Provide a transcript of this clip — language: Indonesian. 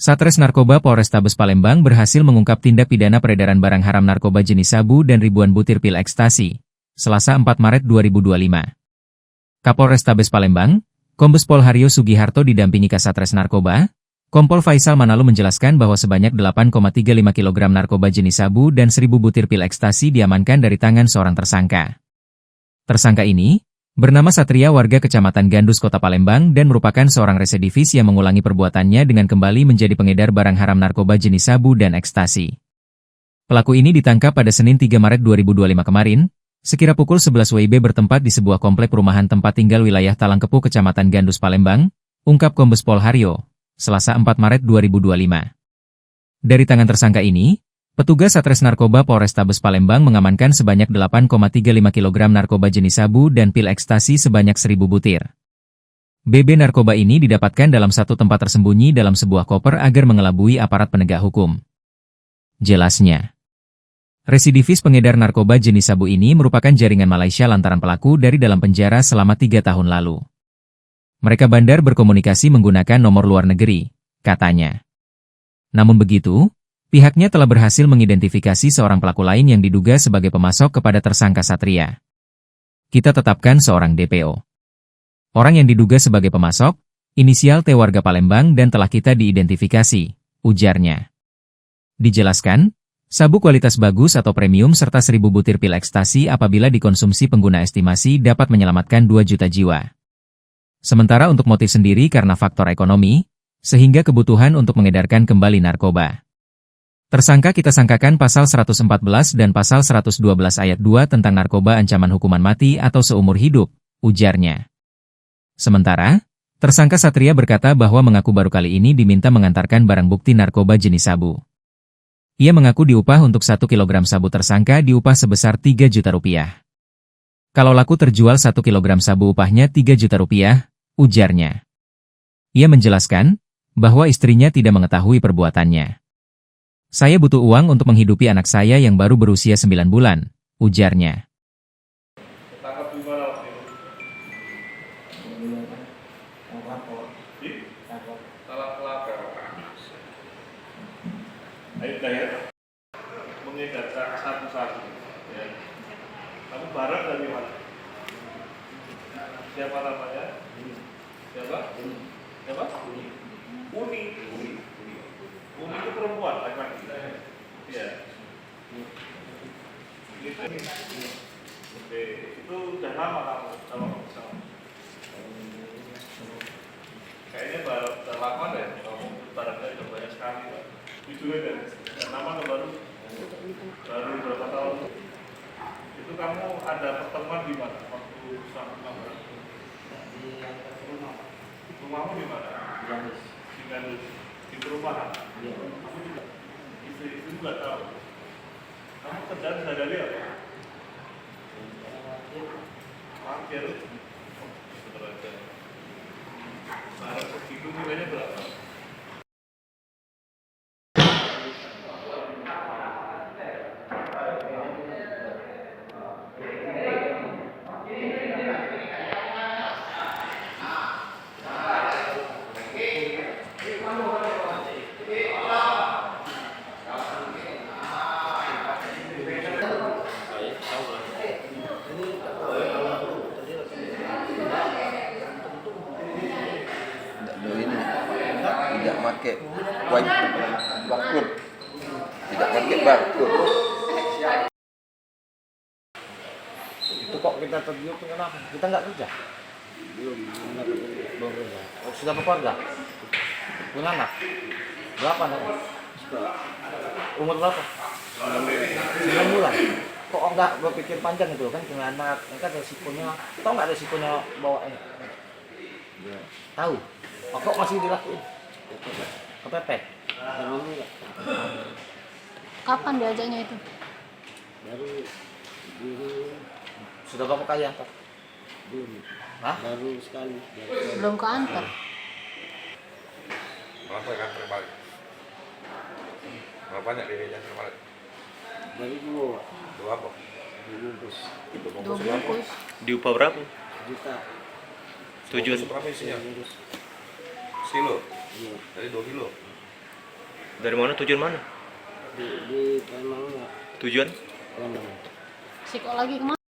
Satres Narkoba Polrestabes Palembang berhasil mengungkap tindak pidana peredaran barang haram narkoba jenis sabu dan ribuan butir pil ekstasi, Selasa 4 Maret 2025. Kapolrestabes Palembang, Kombes Pol Haryo Sugiharto didampingi Kasatres Narkoba, Kompol Faisal Manalu menjelaskan bahwa sebanyak 8,35 kg narkoba jenis sabu dan 1.000 butir pil ekstasi diamankan dari tangan seorang tersangka. Tersangka ini bernama Satria, warga Kecamatan Gandus, Kota Palembang, dan merupakan seorang residivis yang mengulangi perbuatannya dengan kembali menjadi pengedar barang haram narkoba jenis sabu dan ekstasi. Pelaku ini ditangkap pada Senin 3 Maret 2025 kemarin, sekira pukul 11 WIB bertempat di sebuah komplek perumahan tempat tinggal wilayah Talangkepu, Kecamatan Gandus, Palembang, ungkap Kombes Pol Haryo, Selasa 4 Maret 2025. Dari tangan tersangka ini, petugas Satres Narkoba Polrestabes Palembang mengamankan sebanyak 8,35 kg narkoba jenis sabu dan pil ekstasi sebanyak 1.000 butir. BB narkoba ini didapatkan dalam satu tempat tersembunyi dalam sebuah koper agar mengelabui aparat penegak hukum. Jelasnya, residivis pengedar narkoba jenis sabu ini merupakan jaringan Malaysia lantaran pelaku dari dalam penjara selama 3 tahun lalu. Mereka bandar berkomunikasi menggunakan nomor luar negeri, katanya. Namun begitu, pihaknya telah berhasil mengidentifikasi seorang pelaku lain yang diduga sebagai pemasok kepada tersangka Satria. Kita tetapkan seorang DPO. Orang yang diduga sebagai pemasok, inisial T, warga Palembang, dan telah kita diidentifikasi, ujarnya. Dijelaskan, sabu kualitas bagus atau premium serta 1.000 butir pil ekstasi apabila dikonsumsi pengguna estimasi dapat menyelamatkan 2 juta jiwa. Sementara untuk motif sendiri karena faktor ekonomi, sehingga kebutuhan untuk mengedarkan kembali narkoba. Tersangka kita sangkakan pasal 114 dan pasal 112 ayat 2 tentang narkoba ancaman hukuman mati atau seumur hidup, ujarnya. Sementara, tersangka Satria berkata bahwa mengaku baru kali ini diminta mengantarkan barang bukti narkoba jenis sabu. Ia mengaku diupah untuk 1 kg sabu tersangka diupah sebesar 3 juta rupiah. Kalau laku terjual 1 kg sabu upahnya 3 juta rupiah, ujarnya. Ia menjelaskan bahwa istrinya tidak mengetahui perbuatannya. Saya butuh uang untuk menghidupi anak saya yang baru berusia 9 bulan, ujarnya. Ketangkap di mana waktu itu? Di? Salah Kelapa. Ayo ya. Mengedarkan satu-satu. Ya. Kamu barang dari mana? Siapa namanya? Siapa? Siapa? Uni. Uni itu perempuan, laki-laki. Iya. Oke, itu udah lama kamu sama. Kayaknya udah lama deh kamu barangnya udah banyak sekali. Jujur aja, nama baru berapa tahun? Itu kamu ada pertemuan di mana waktu sama kamu? Rumahmu di mana? Di Gandus. Di perumahan? Iya. Aku juga. Istri juga tahu. Kamu kerjaan sehari-hari apa? Parkir. Betul aja. Barang segitu nilainya berapa? Tidak pakai barcode, tidak pakai barcode. Itu kok kita tergiur kenapa? Kita nggak kerja? Belum kerja. Oh, sudah berkeluarga? Punya anak? Berapa anaknya? Umur berapa? 9 bulan. Kok nggak berpikir panjang itu kan punya anak? Kan resikonya, tahu nggak resikonya bawa ini? Tahu. Oh, kok masih dilakuin? Kepepet. Kapan diajaknya itu? Sudah berapa kali antar? Belum. Hah? Baru sekali. Belum keantar. Berapa kan terbalik? Berapa banyak dirinya terbalik? Baru dua. Dua apa? Bungkus. 2 bungkus. Diupah berapa? Juta. Tujuan Berapa isinya? Bungkus. Kilo? Iya. Dari 2 kilo? Dari mana, tujuan mana? Di Palembang enggak. Tujuan? Palembang. Siko lagi kemana?